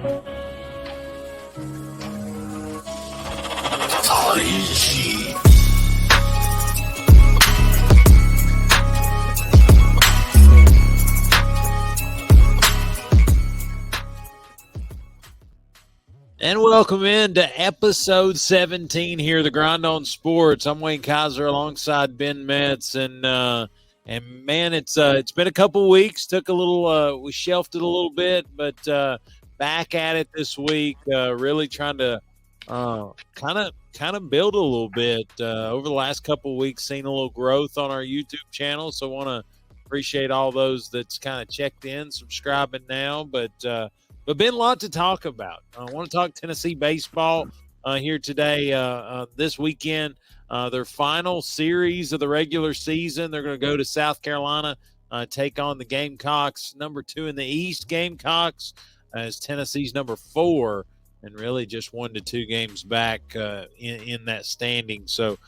And welcome into episode 17 here, the Grind on Sports. I'm Wayne Kaiser alongside Ben Metz, and man, it's been a couple weeks. Took a little, we shelved it a little bit, but back at it this week. Really trying to kind of build a little bit over the last couple of weeks. Seen a little growth on our YouTube channel, so want to appreciate all those that's kind of checked in, subscribing now, but been a lot to talk about. I want to talk Tennessee baseball here today. This weekend, their final series of the regular season. They're going to go to South Carolina, take on the Gamecocks, number 2 in the East. Gamecocks as Tennessee's number 4, and really just 1 to 2 games back in that standing. So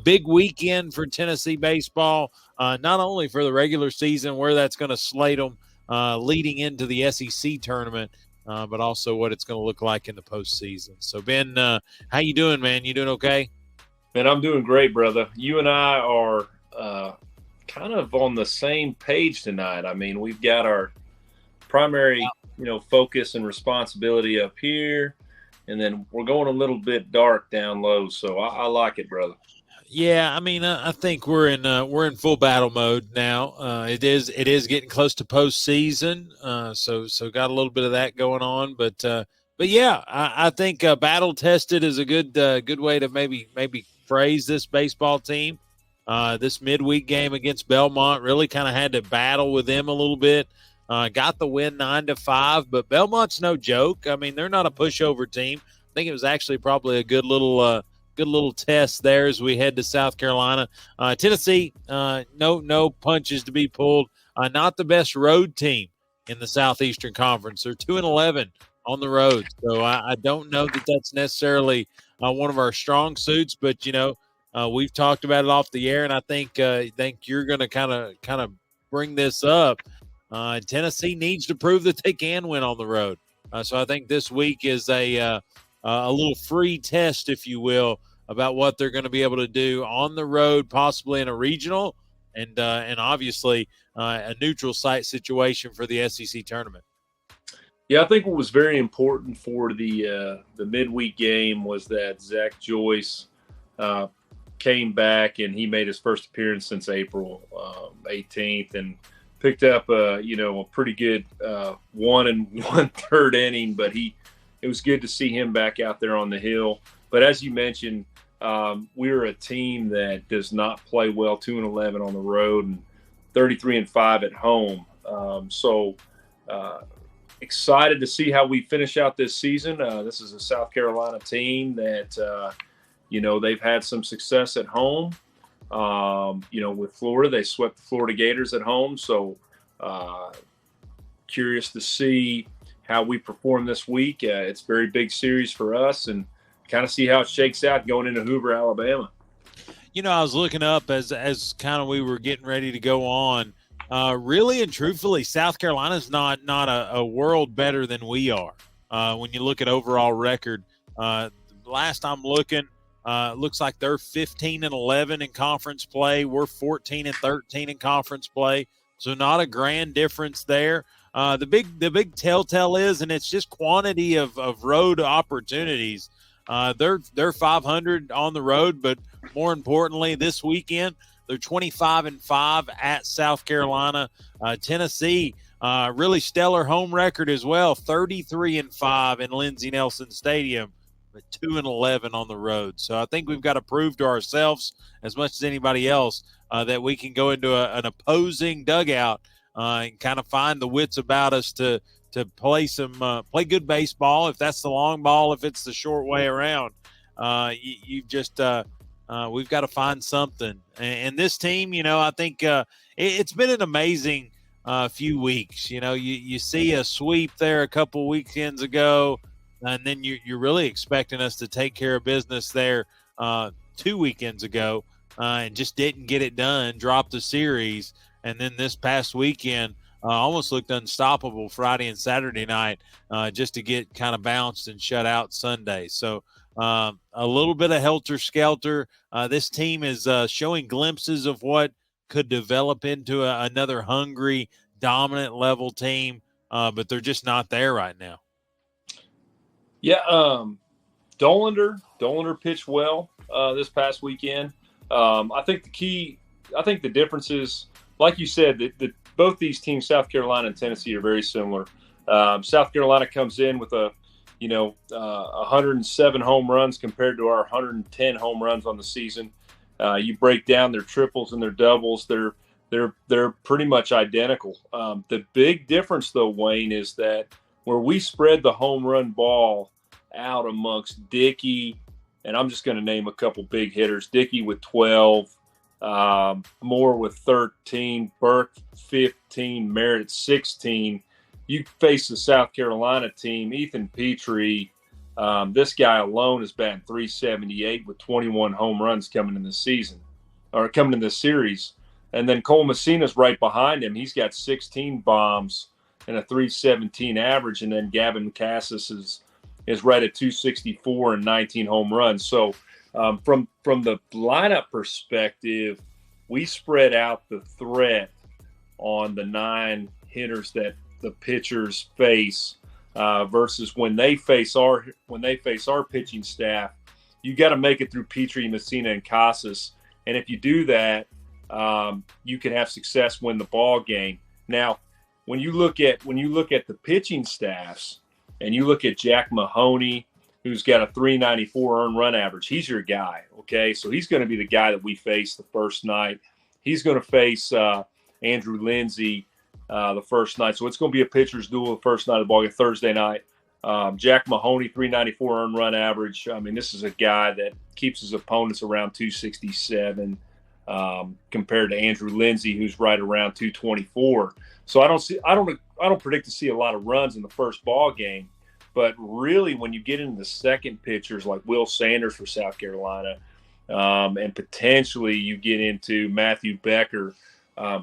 big weekend for Tennessee baseball, not only for the regular season, where that's going to slate them leading into the SEC tournament, but also what it's going to look like in the postseason. So, Ben, how you doing, man? You doing okay? Man, I'm doing great, brother. You and I are kind of on the same page tonight. I mean, we've got our primary, focus and responsibility up here, and then we're going a little bit dark down low. So I like it, brother. Yeah, I mean, I think we're in full battle mode now. It is getting close to postseason, so got a little bit of that going on. But yeah, I think battle tested is a good way to maybe phrase this baseball team. This midweek game against Belmont really kind of had to battle with them a little bit. Got the win 9-5, but Belmont's no joke. I mean, they're not a pushover team. I think it was actually probably a good little test there as we head to South Carolina. Tennessee, no punches to be pulled. Not the best road team in the Southeastern Conference. They're 2-11 on the road, so I don't know that that's necessarily one of our strong suits. But we've talked about it off the air, and I think you're going to kind of bring this up. Tennessee needs to prove that they can win on the road. So I think this week is a little free test, if you will, about what they're going to be able to do on the road, possibly in a regional, and obviously a neutral site situation for the SEC tournament. Yeah, I think what was very important for the midweek game was that Zach Joyce came back, and he made his first appearance since April 18th, and picked up a pretty good 1 1/3 inning, but it was good to see him back out there on the hill. But as you mentioned, we're a team that does not play well, 2-11 on the road and 33-5 at home. So excited to see how we finish out this season. This is a South Carolina team that, they've had some success at home. With Florida, they swept the Florida Gators at home. So curious to see how we perform this week. It's a very big series for us, and kind of see how it shakes out going into Hoover, Alabama. I was looking up as kind of we were getting ready to go on. Really and truthfully, South Carolina's not a world better than we are. When you look at overall record, last I'm looking, looks like they're 15-11 in conference play. We're 14-13 in conference play. So not a grand difference there. The big telltale is, and it's just quantity of road opportunities. They're 500 on the road, but more importantly, this weekend they're 25-5 at South Carolina. Tennessee, really stellar home record as well, 33-5 in Lindsey Nelson Stadium, but 2-11 on the road. So I think we've got to prove to ourselves as much as anybody else that we can go into an opposing dugout and kind of find the wits about us to play play good baseball. If that's the long ball, if it's the short way around, we've got to find something. And this team, I think it's been an amazing few weeks. You see a sweep there a couple weekends ago, and then you're really expecting us to take care of business there 2 weekends ago, and just didn't get it done, dropped the series. And then this past weekend, almost looked unstoppable Friday and Saturday night, just to get kind of bounced and shut out Sunday. So a little bit of helter-skelter. This team is showing glimpses of what could develop into another hungry, dominant level team, but they're just not there right now. Yeah, Dolander pitched well this past weekend. I think the difference is, like you said, that both these teams, South Carolina and Tennessee, are very similar. South Carolina comes in with 107 home runs compared to our 110 home runs on the season. You break down their triples and their doubles; they're pretty much identical. The big difference, though, Wayne, is that where we spread the home run ball out amongst Dickey, and I'm just going to name a couple big hitters: Dickey with 12, Moore with 13, Burke 15, Merritt 16. You face the South Carolina team, Ethan Petrie. This guy alone is batting .378 with 21 home runs coming in this series. And then Cole Messina's right behind him. He's got 16 bombs and a .317 average. And then Gavin Cassis is right at 264 and 19 home runs. So from the lineup perspective, we spread out the threat on the 9 hitters that the pitchers face versus when they face our pitching staff. You got to make it through Petrie, Messina, and Casas, and if you do that, you can have success win the ball game. Now, when you look at the pitching staffs, and you look at Jack Mahoney, who's got a .394 earned run average, he's your guy. Okay, so he's going to be the guy that we face the first night. He's going to face Andrew Lindsay the first night. So it's going to be a pitcher's duel the first night of the ballgame, Thursday night. Jack Mahoney, .394 earned run average. I mean, this is a guy that keeps his opponents around 267 compared to Andrew Lindsay, who's right around 224. So I don't predict to see a lot of runs in the first ball game. But really, when you get into the second pitchers like Will Sanders for South Carolina, and potentially you get into Matthew Becker,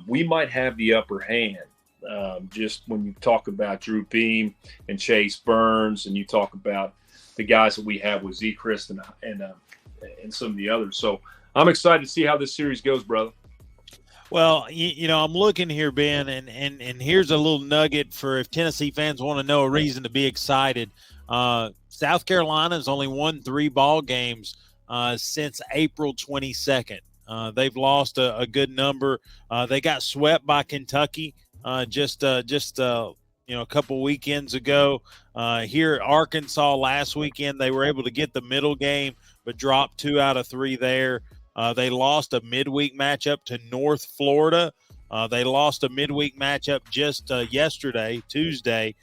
we might have the upper hand. Just when you talk about Drew Beam and Chase Burns, and you talk about the guys that we have with Z Christ and some of the others. So I'm excited to see how this series goes, brother. Well, I'm looking here, Ben, and here's a little nugget for if Tennessee fans want to know a reason to be excited. South Carolina's only won 3 ball games since April 22nd. They've lost a good number. They got swept by Kentucky just a couple weekends ago. Here at Arkansas last weekend, they were able to get the middle game, but dropped 2 out of 3 there. They lost a midweek matchup to North Florida. They lost a midweek matchup just yesterday, Tuesday,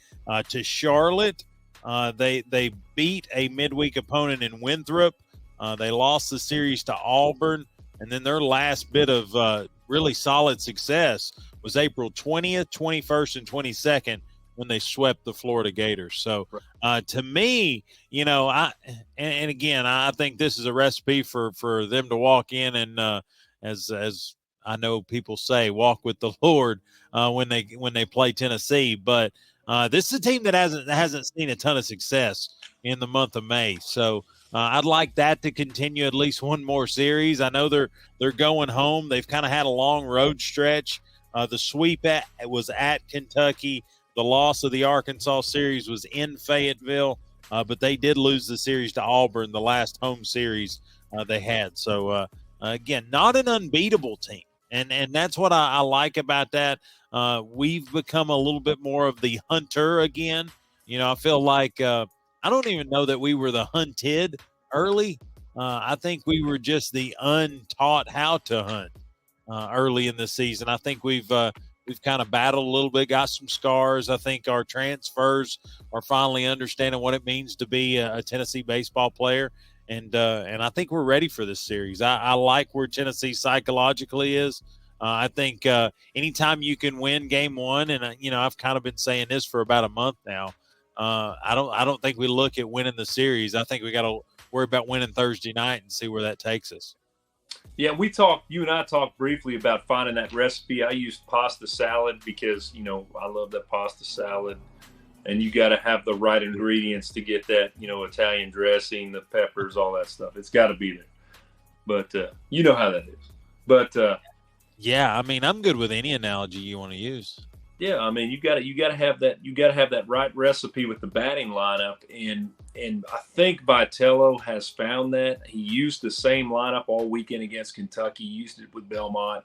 to Charlotte. They beat a midweek opponent in Winthrop. They lost the series to Auburn. And then their last bit of really solid success was April 20th, 21st, and 22nd when they swept the Florida Gators. So to me, I think this is a recipe for them to walk in and as I know people say, walk with the Lord when they play Tennessee. But this is a team that hasn't seen a ton of success in the month of May. So I'd like that to continue at least one more series. I know they're going home. They've kind of had a long road stretch. The sweep was at Kentucky. The loss of the Arkansas series was in Fayetteville, but they did lose the series to Auburn, the last home series they had. So, again, not an unbeatable team. And that's what I like about that. We've become a little bit more of the hunter again. I feel like I don't even know that we were the hunted early. I think we were just the untaught how to hunt early in the season. I think we've kind of battled a little bit, got some scars. I think our transfers are finally understanding what it means to be a Tennessee baseball player. And I think we're ready for this series. I like where Tennessee psychologically is. I think anytime you can win game one, and I've kind of been saying this for about a month now. I don't think we look at winning the series. I think we got to worry about winning Thursday night and see where that takes us. Yeah, you and I talked briefly about finding that recipe. I used pasta salad because, I love that pasta salad. And you got to have the right ingredients to get that, Italian dressing, the peppers, all that stuff. It's got to be there. But you know how that is. But yeah, I mean, I'm good with any analogy you want to use. yeah, I mean, you got to have that right recipe with the batting lineup, and I think Vitello has found that. He used the same lineup all weekend against Kentucky. He used it with Belmont.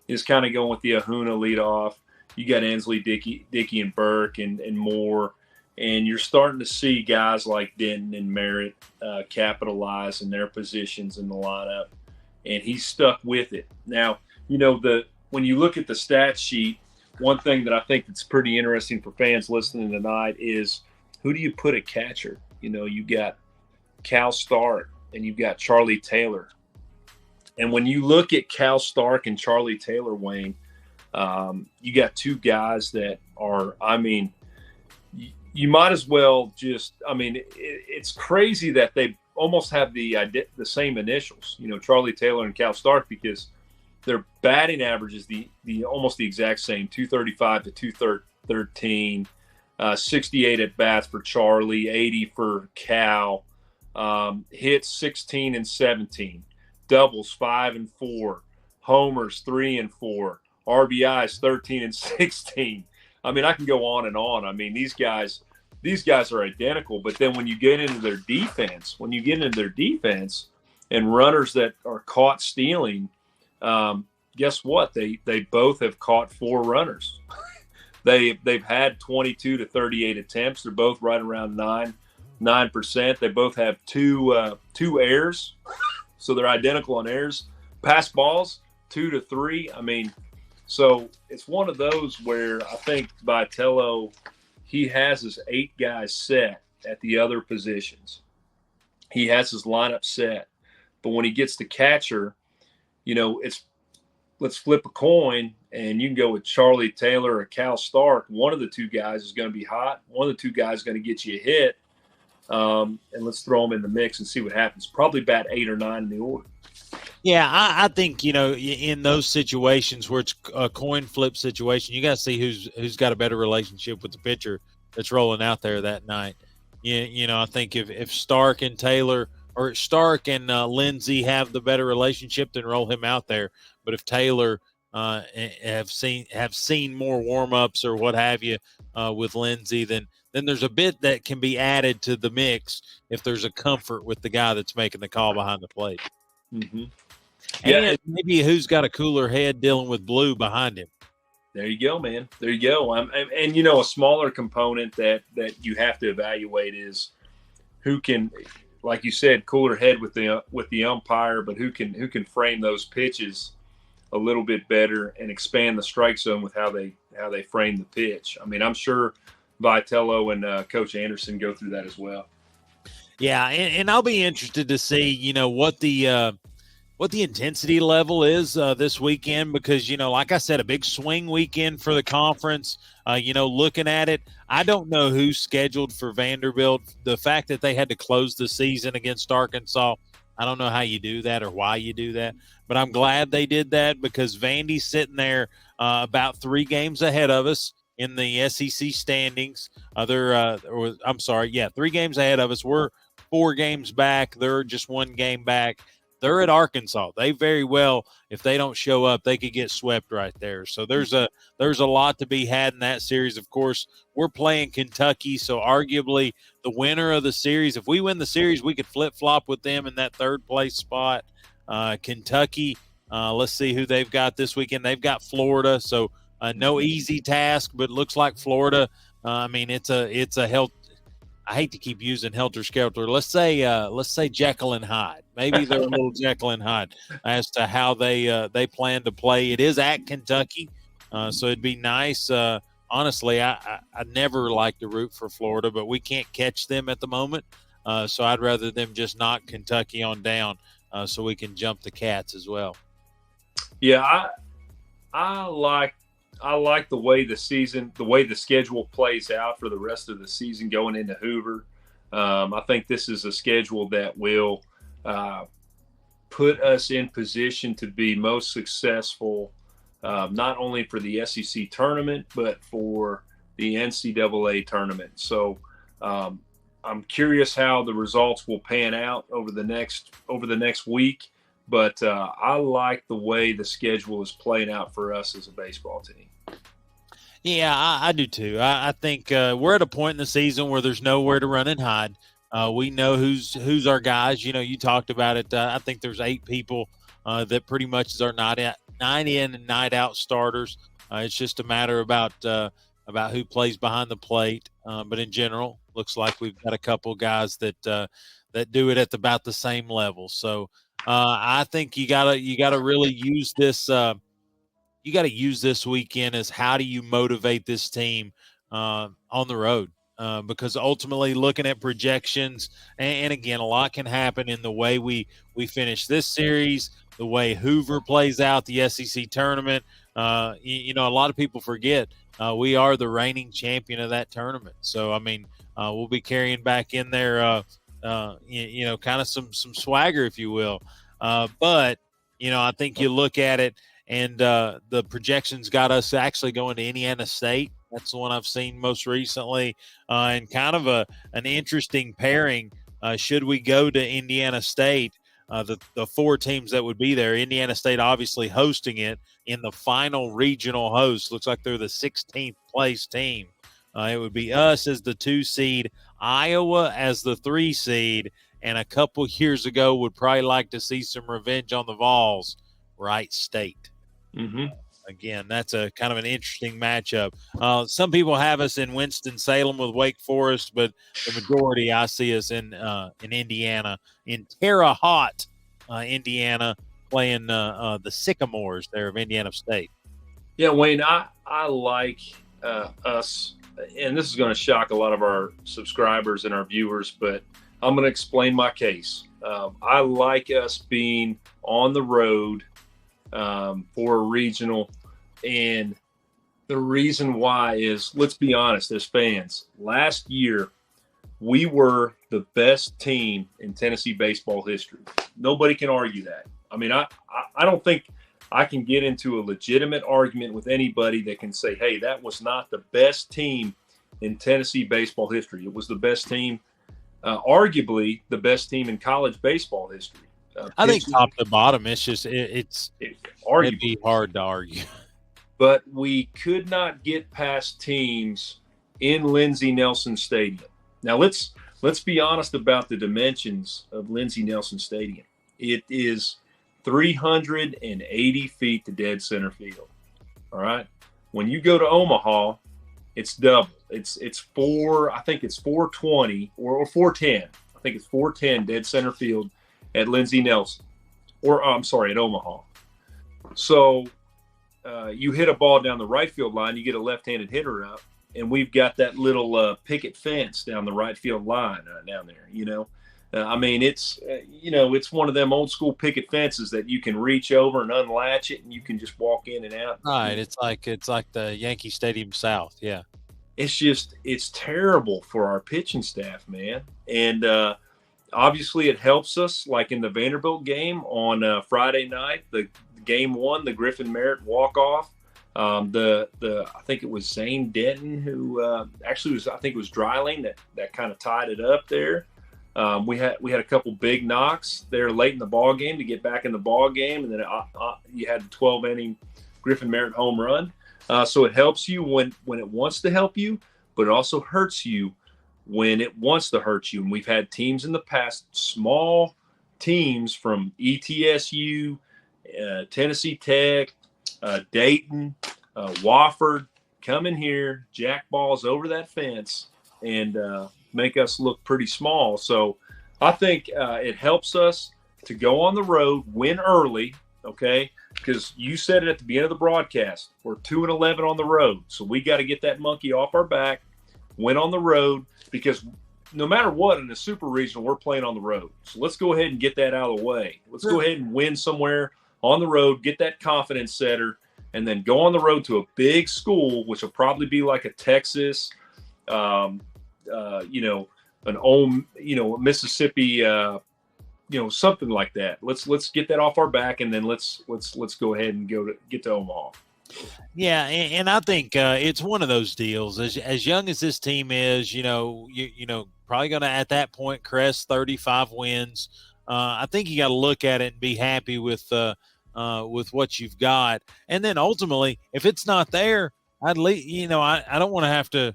He's kind of going with the Ahuna leadoff. You got Ensley, Dickey, and Burke, and Moore, and you're starting to see guys like Denton and Merritt capitalize in their positions in the lineup, and he's stuck with it. Now, when you look at the stat sheet, one thing that I think that's pretty interesting for fans listening tonight is who do you put at catcher? You got Cal Stark and you've got Charlie Taylor. And when you look at Cal Stark and Charlie Taylor, Wayne, you got two guys that are, you might as well it's crazy that they almost have the same initials, Charlie Taylor and Cal Stark, because their batting average is the almost the exact same, 235 to 213, 68 at bats for Charlie, 80 for Cal, hits 16 and 17, doubles 5 and 4, homers 3 and 4, RBIs 13 and 16. I mean, I can go on and on. I mean, these guys are identical. But then when you get into their defense, and runners that are caught stealing, guess what? They both have caught 4 runners. They've had 22 to 38 attempts. They're both right around 9%. They both have two errors, so they're identical on errors. Pass balls 2 to 3. I mean, so it's one of those where I think Vitello, he has his 8 guys set at the other positions. He has his lineup set, but when he gets to catcher, it's let's flip a coin, and you can go with Charlie Taylor or Cal Stark. One of the two guys is going to be hot. One of the two guys is going to get you a hit, and let's throw them in the mix and see what happens. Probably bat 8 or 9 in the order. Yeah, I think, in those situations where it's a coin flip situation, you got to see who's got a better relationship with the pitcher that's rolling out there that night. I think if Stark and Taylor or Stark and Lindsey have the better relationship, then roll him out there. But if Taylor have seen more warm-ups or what have you with Lindsey, then there's a bit that can be added to the mix if there's a comfort with the guy that's making the call behind the plate. Mm-hmm. And maybe who's got a cooler head dealing with Blue behind him. There you go, man. There you go. And a smaller component that you have to evaluate is who can, like you said, cooler head with the umpire, but who can frame those pitches a little bit better and expand the strike zone with how they frame the pitch. I mean, I'm sure Vitello and Coach Anderson go through that as well. Yeah, and I'll be interested to see, what the intensity level is this weekend, because, like I said, a big swing weekend for the conference. Looking at it, I don't know who's scheduled for Vanderbilt. The fact that they had to close the season against Arkansas, I don't know how you do that or why you do that, but I'm glad they did that, because Vandy's sitting there about 3 games ahead of us in the SEC standings. 3 games ahead of us. We're 4 games back. They're just 1 game back. They're at Arkansas. They very well, if they don't show up, they could get swept right there. So there's a lot to be had in that series. Of course, we're playing Kentucky, so arguably the winner of the series, if we win the series, we could flip-flop with them in that 3rd place spot. Kentucky, let's see who they've got this weekend. They've got Florida, so no easy task, but looks like Florida. It's a health. I hate to keep using helter-skelter. Let's say Jekyll and Hyde. Maybe they're a little Jekyll and Hyde as to how they plan to play. It is at Kentucky, so it'd be nice. Honestly, I never like to root for Florida, but we can't catch them at the moment, so I'd rather them just knock Kentucky on down so we can jump the Cats as well. Yeah, I like the way the schedule plays out for the rest of the season going into Hoover. I think this is a schedule that will put us in position to be most successful, not only for the SEC tournament, but for the NCAA tournament. So I'm curious how the results will pan out over the next week. But I like the way the schedule is playing out for us as a baseball team. Yeah, I do too. I think we're at a point in the season where there's nowhere to run and hide. We know who's our guys. You know, you talked about it. I think there's 8 people that pretty much is our night in and night out starters. It's just a matter about who plays behind the plate. But in general, looks like we've got a couple guys that do it at about the same level. So I think you gotta really use this. You got to use this weekend as how do you motivate this team on the road? Because ultimately, looking at projections, and again, a lot can happen in the way we finish this series, the way Hoover plays out the SEC tournament. You know, a lot of people forget we are the reigning champion of that tournament. So, I mean, we'll be carrying back in there, you know, kind of some swagger, if you will. But, you know, I think you look at it, and the projections got us actually going to Indiana State. That's the one I've seen most recently, and kind of an interesting pairing. Should we go to Indiana State, the 4 teams that would be there, Indiana State obviously hosting it in the final regional host. Looks like they're the 16th place team. It would be us as the 2 seed, Iowa as the 3 seed, and a couple years ago would probably like to see some revenge on the Vols, Wright State. Mm-hmm. Again, that's a kind of an interesting matchup. Some people have us in Winston-Salem with Wake Forest, but the majority I see us in Indiana, in Terre Haute, Indiana, playing the Sycamores there of Indiana State. Yeah, Wayne, I like us, and this is going to shock a lot of our subscribers and our viewers, but I'm going to explain my case. I like us being on the road for a regional, and the reason why is, let's be honest, as fans, last year we were the best team in Tennessee baseball history. Nobody can argue that. I mean, I don't think I can get into a legitimate argument with anybody that can say, hey, that was not the best team in Tennessee baseball history. It was the best team, arguably the best team in college baseball history. I think top to bottom, it's just it'd be hard to argue. But we could not get past teams in Lindsey Nelson Stadium. Now let's be honest about the dimensions of Lindsey Nelson Stadium. It is 380 feet to dead center field. All right. When you go to Omaha, it's double. It's 420 or 410. I think it's 410 dead center field at Lindsey Nelson, at Omaha. So you hit a ball down the right field line, you get a left-handed hitter up, and we've got that little picket fence down the right field line down there. You know, I mean, it's it's one of them old school picket fences that you can reach over and unlatch it, and you can just walk in and out. Right, it's like the Yankee Stadium South. Yeah, it's terrible for our pitching staff, man, and obviously, it helps us, like in the Vanderbilt game on Friday night, the game 1, the Griffin Merritt walk-off. I think it was Zane Denton who actually was, I think it was Dreiling that kind of tied it up there. We had a couple big knocks there late in the ball game to get back in the ball game, and then you had the 12-inning Griffin Merritt home run. So it helps you when it wants to help you, but it also hurts you when it wants to hurt you. And we've had teams in the past, small teams from ETSU, Tennessee Tech, Dayton, Wofford, come in here, jack balls over that fence, and make us look pretty small. So I think it helps us to go on the road, win early, okay? Because you said it at the beginning of the broadcast, we're 2-11 on the road. So we got to get that monkey off our back, win on the road, because no matter what, in the super regional, we're playing on the road. So let's go ahead and get that out of the way. Let's go ahead and win somewhere on the road, get that confidence setter, and then go on the road to a big school, which will probably be like a Texas, Mississippi something like that. Let's get that off our back, and then let's go ahead and get to Omaha. Yeah, and I think it's one of those deals. As young as this team is, you probably going to at that point crest 35 wins. I think you got to look at it and be happy with what you've got, and then ultimately, if it's not there, I don't want to have to.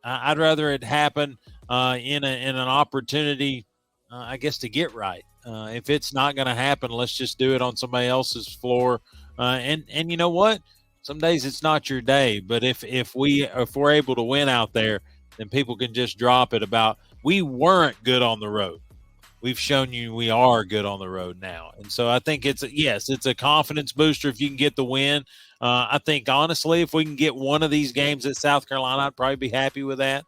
I'd rather it happen in an opportunity, I guess, to get right. If it's not going to happen, let's just do it on somebody else's floor. And you know what? Some days it's not your day, but if we're able to win out there, then people can just drop it about we weren't good on the road. We've shown you we are good on the road now. And so I think it's a confidence booster if you can get the win. I think, honestly, if we can get one of these games at South Carolina, I'd probably be happy with that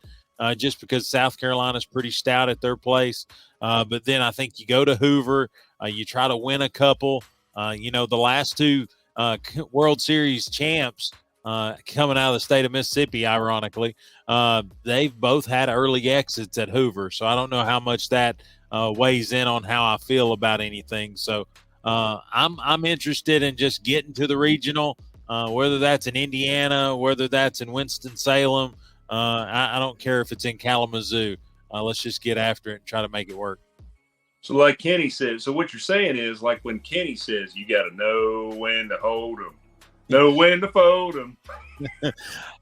just because South Carolina's pretty stout at their place. But then I think you go to Hoover, you try to win a couple. The last two World Series champs coming out of the state of Mississippi, ironically, they've both had early exits at Hoover. So I don't know how much that weighs in on how I feel about anything. So I'm interested in just getting to the regional, whether that's in Indiana, whether that's in Winston-Salem. I don't care if it's in Kalamazoo. Let's just get after it and try to make it work. So like Kenny says, so what you're saying is like when Kenny says you got to know when to hold them, know when to fold them.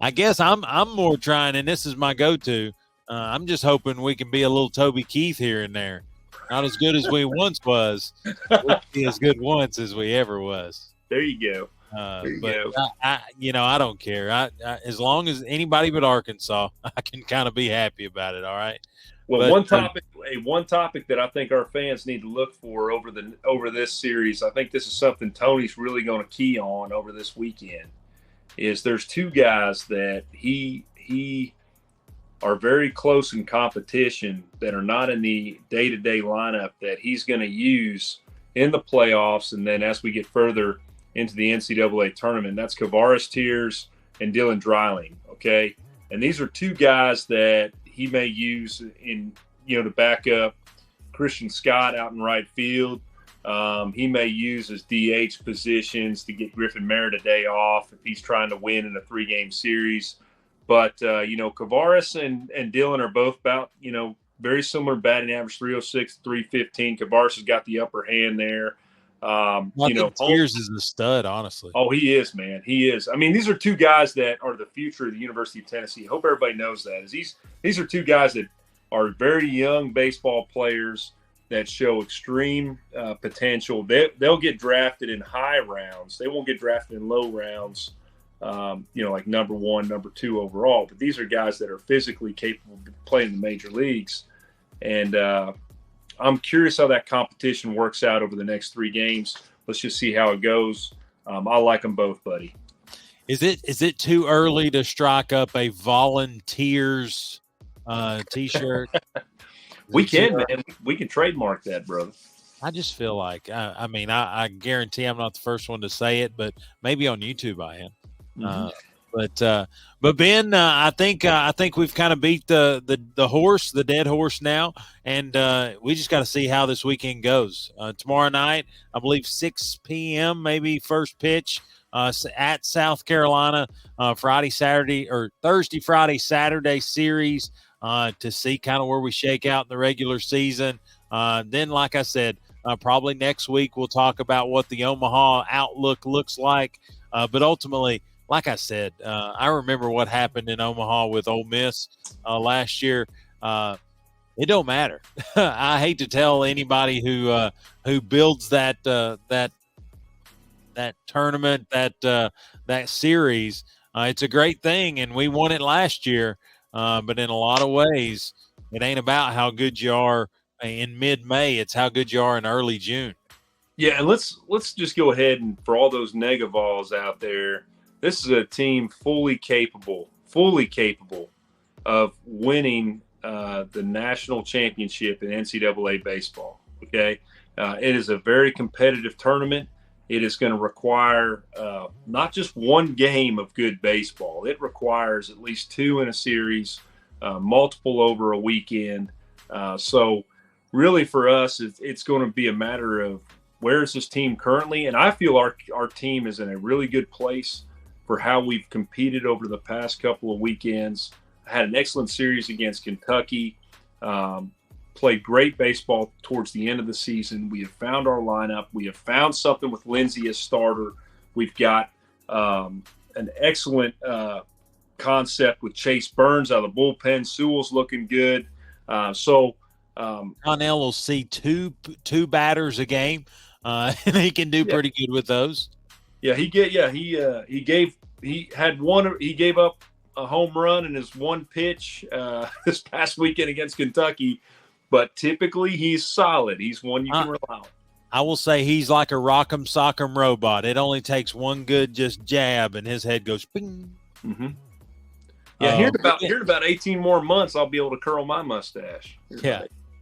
I guess I'm more trying, and this is my go-to. I'm just hoping we can be a little Toby Keith here and there. Not as good as we once was. We'll be as good once as we ever was. There you go. I don't care. I as long as anybody but Arkansas, I can kind of be happy about it. All right. Well, one topic that I think our fans need to look for over this series, I think this is something Tony's really going to key on over this weekend, is there's two guys that he are very close in competition that are not in the day-to-day lineup that he's going to use in the playoffs, and then as we get further into the NCAA tournament. That's Kavaris Tears and Dylan Dreiling, okay? And these are two guys that he may use to back up Christian Scott out in right field. He may use his DH positions to get Griffin Merritt a day off if he's trying to win in a 3-game series. But, Kavaris and Dylan are both about, very similar batting average, 306, 315. Kavaris has got the upper hand there. Tears is a stud, honestly. Oh, he is, man. He is. I mean, these are two guys that are the future of the University of Tennessee. I hope everybody knows that. These are two guys that are very young baseball players that show extreme potential. They'll get drafted in high rounds. They won't get drafted in low rounds, like number 1, number 2 overall. But these are guys that are physically capable of playing in the major leagues. And I'm curious how that competition works out over the next 3 games. Let's just see how it goes. I like them both, buddy. Is it too early to strike up a volunteers T-shirt? We can, man. We can trademark that, brother. I just feel like I guarantee I'm not the first one to say it, but maybe on YouTube I am. Mm-hmm. But Ben, I think we've kind of beat the horse, the dead horse now, and we just got to see how this weekend goes. Tomorrow night, I believe 6 p.m. maybe first pitch at South Carolina. Thursday, Friday, Saturday series to see kind of where we shake out in the regular season. Then, like I said, probably next week we'll talk about what the Omaha outlook looks like. But ultimately, like I said, I remember what happened in Omaha with Ole Miss last year. It don't matter. I hate to tell anybody who builds that tournament, that series. It's a great thing, and we won it last year. But in a lot of ways, it ain't about how good you are in mid-May. It's how good you are in early June. Yeah, and let's just go ahead and for all those Negavols out there, this is a team fully capable of winning the national championship in NCAA baseball. Okay, it is a very competitive tournament. It is going to require not just one game of good baseball. It requires at least 2 in a series, multiple over a weekend. So really for us, it's going to be a matter of where is this team currently, and I feel our team is in a really good place for how we've competed over the past couple of weekends. I had an excellent series against Kentucky. Played great baseball towards the end of the season. We have found our lineup. We have found something with Lindsey as starter. We've got an excellent concept with Chase Burns out of the bullpen. Sewell's looking good. Connell will see two batters a game, and he can do pretty good with those. Yeah, he gave up a home run in his one pitch this past weekend against Kentucky. But typically, he's solid. He's one you can rely on. I will say he's like a rock'em sock'em robot. It only takes one good just jab, and his head goes ping. Mm-hmm. Yeah, here in about 18 more months, I'll be able to curl my mustache.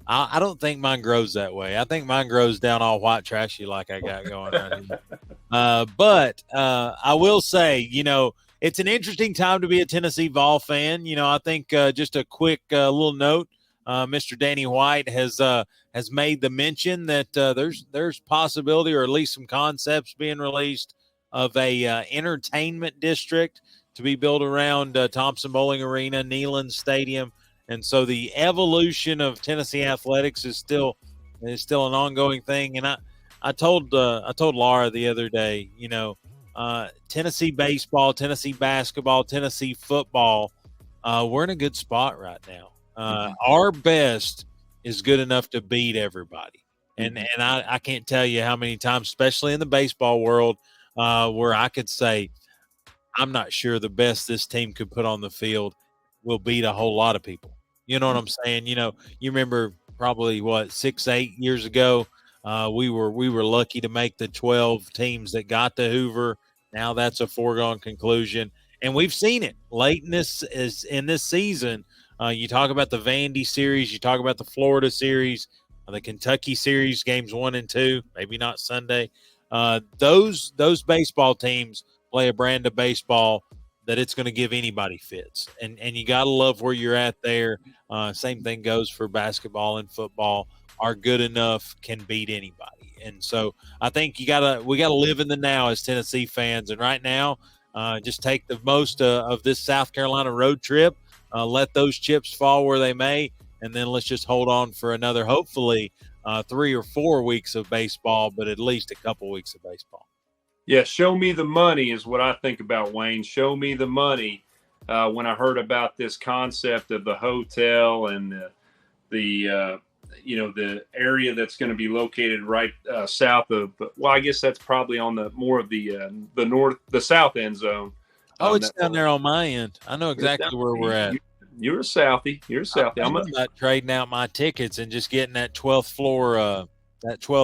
I don't think mine grows that way. I think mine grows down all white trashy like I got going on here. But I will say, it's an interesting time to be a Tennessee Vol fan. I think just a quick little note. Mr. Danny White has made the mention that there's possibility, or at least some concepts being released, of a entertainment district to be built around Thompson Bowling Arena, Neyland Stadium, and so the evolution of Tennessee athletics is still an ongoing thing. And I told Laura the other day, Tennessee baseball, Tennessee basketball, Tennessee football, we're in a good spot right now. Our best is good enough to beat everybody. And I can't tell you how many times, especially in the baseball world, where I could say, I'm not sure the best this team could put on the field will beat a whole lot of people. You know what I'm saying? You remember probably 6-8 years ago, we were lucky to make the 12 teams that got to Hoover. Now that's a foregone conclusion. And we've seen it late in this season. You talk about the Vandy series, you talk about the Florida series, the Kentucky series, games 1 and 2, maybe not Sunday. Those baseball teams play a brand of baseball that it's going to give anybody fits. And you got to love where you're at there. Same thing goes for basketball and football. Are good enough, can beat anybody. And so I think we got to live in the now as Tennessee fans. And right now, just take the most of this South Carolina road trip. Let those chips fall where they may, and then let's just hold on for another, hopefully, 3 or 4 weeks of baseball, but at least a couple weeks of baseball. Yeah, show me the money is what I think about, Wayne. Show me the money. When I heard about this concept of the hotel and the area that's going to be located right south of, well, I guess that's probably on the south end zone. Oh, it's down there on my end. I know exactly where we're at. You're a Southie. I'm not trading out my tickets and just getting that 12th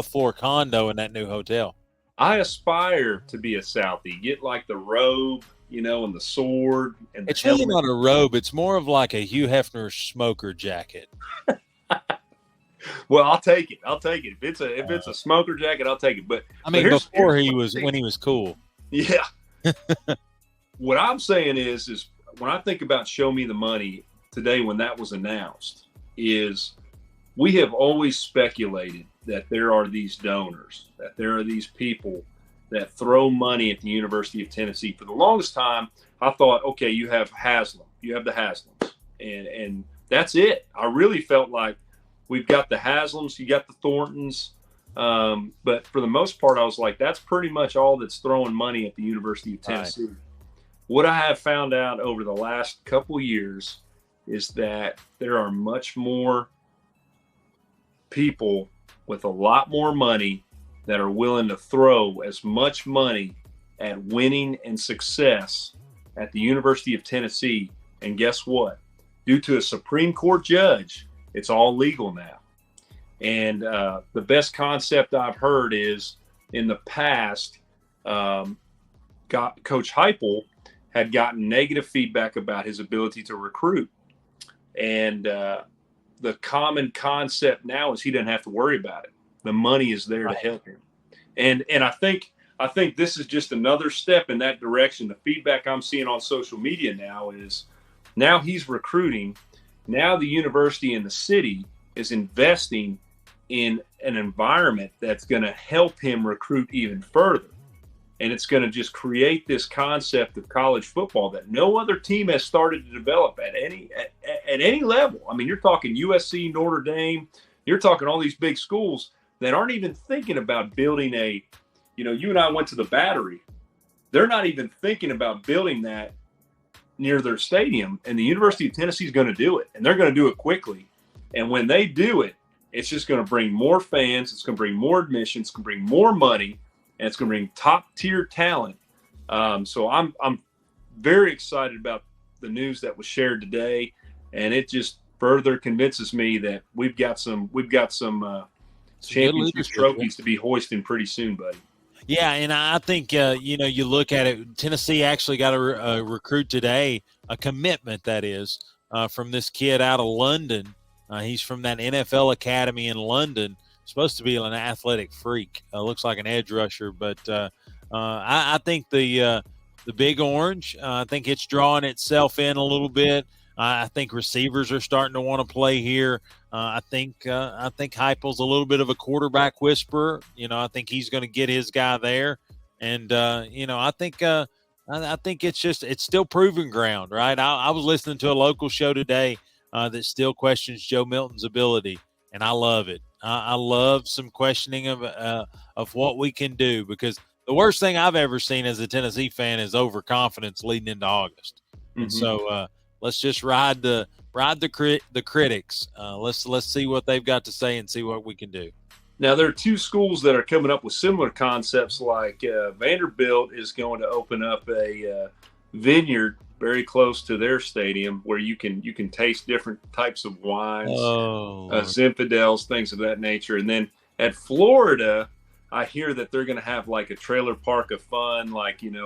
floor condo in that new hotel. I aspire to be a Southie. Get like the robe, and the sword. And it's really not a robe. It's more of like a Hugh Hefner smoker jacket. Well, I'll take it. If it's a smoker jacket, I'll take it. But when he was cool. Yeah. What I'm saying is when I think about Show Me the Money today, when that was announced, is we have always speculated that there are these donors, that there are these people that throw money at the University of Tennessee. For the longest time, I thought, okay, you have Haslam, you have the Haslams, and that's it. I really felt like we've got the Haslams, you got the Thorntons, but for the most part, I was like, that's pretty much all that's throwing money at the University of Tennessee. Right. What I have found out over the last couple years is that there are much more people with a lot more money that are willing to throw as much money at winning and success at the University of Tennessee. And guess what? Due to a Supreme Court judge, it's all legal now. And the best concept I've heard is in the past, Coach Heupel had gotten negative feedback about his ability to recruit. And the common concept now is he doesn't have to worry about it. The money is there to help him. And I think this is just another step in that direction. The feedback I'm seeing on social media now is now he's recruiting. Now the university and the city is investing in an environment that's going to help him recruit even further. And it's going to just create this concept of college football that no other team has started to develop at any level. I mean, you're talking USC, Notre Dame, you're talking all these big schools that aren't even thinking about building you and I went to the Battery. They're not even thinking about building that near their stadium. And the University of Tennessee is going to do it, and they're going to do it quickly. And when they do it, it's just going to bring more fans. It's going to bring more admissions. It's going to bring more money. And it's going to bring top-tier talent. So I'm very excited about the news that was shared today, and it just further convinces me that we've got some championship trophies to be hoisting pretty soon, buddy. Yeah, and I think you look at it. Tennessee actually got a recruit today, a commitment that is from this kid out of London. He's from that NFL academy in London. Supposed to be an athletic freak. Looks like an edge rusher, but I think the Big Orange, I think it's drawing itself in a little bit. I think receivers are starting to want to play here. I think Heupel's a little bit of a quarterback whisperer. I think he's going to get his guy there, and I think it's still proving ground, right? I was listening to a local show today that still questions Joe Milton's ability, and I love it. I love some questioning of what we can do, because the worst thing I've ever seen as a Tennessee fan is overconfidence leading into August. Mm-hmm. And so let's just ride the critics. Let's see what they've got to say and see what we can do. Now, there are two schools that are coming up with similar concepts. Like Vanderbilt is going to open up a vineyard very close to their stadium where you can taste different types of wines, Zinfandels, things of that nature. And then at Florida, I hear that they're going to have like a trailer park of fun, like an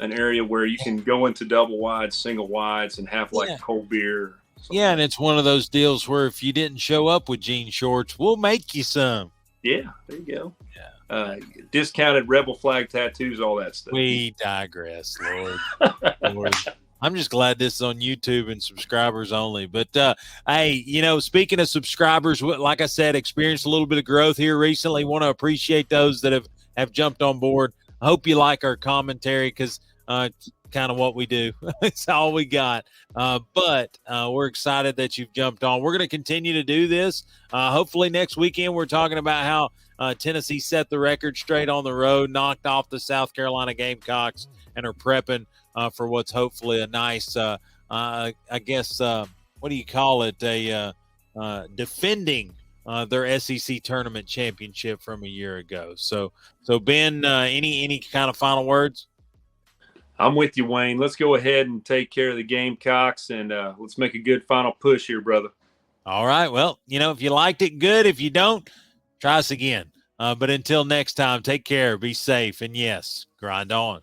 area where you can go into double wides, single wides, and have like cold beer. Yeah, and it's one of those deals where if you didn't show up with jean shorts, we'll make you some. Yeah, there you go. Yeah. Discounted rebel flag tattoos, all that stuff. We digress, Lord. Lord. I'm just glad this is on YouTube and subscribers only. But, hey, speaking of subscribers, like I said, experienced a little bit of growth here recently. Want to appreciate those that have jumped on board. I hope you like our commentary, because it's kind of what we do. It's all we got. But we're excited that you've jumped on. We're going to continue to do this. Hopefully next weekend we're talking about how Tennessee set the record straight on the road, knocked off the South Carolina Gamecocks, and are prepping for what's hopefully a nice, I guess, what do you call it, defending their SEC tournament championship from a year ago. So Ben, any kind of final words? I'm with you, Wayne. Let's go ahead and take care of the Gamecocks, and let's make a good final push here, brother. All right. Well, if you liked it, good. If you don't, try us again. But until next time, take care, be safe, and yes, grind on.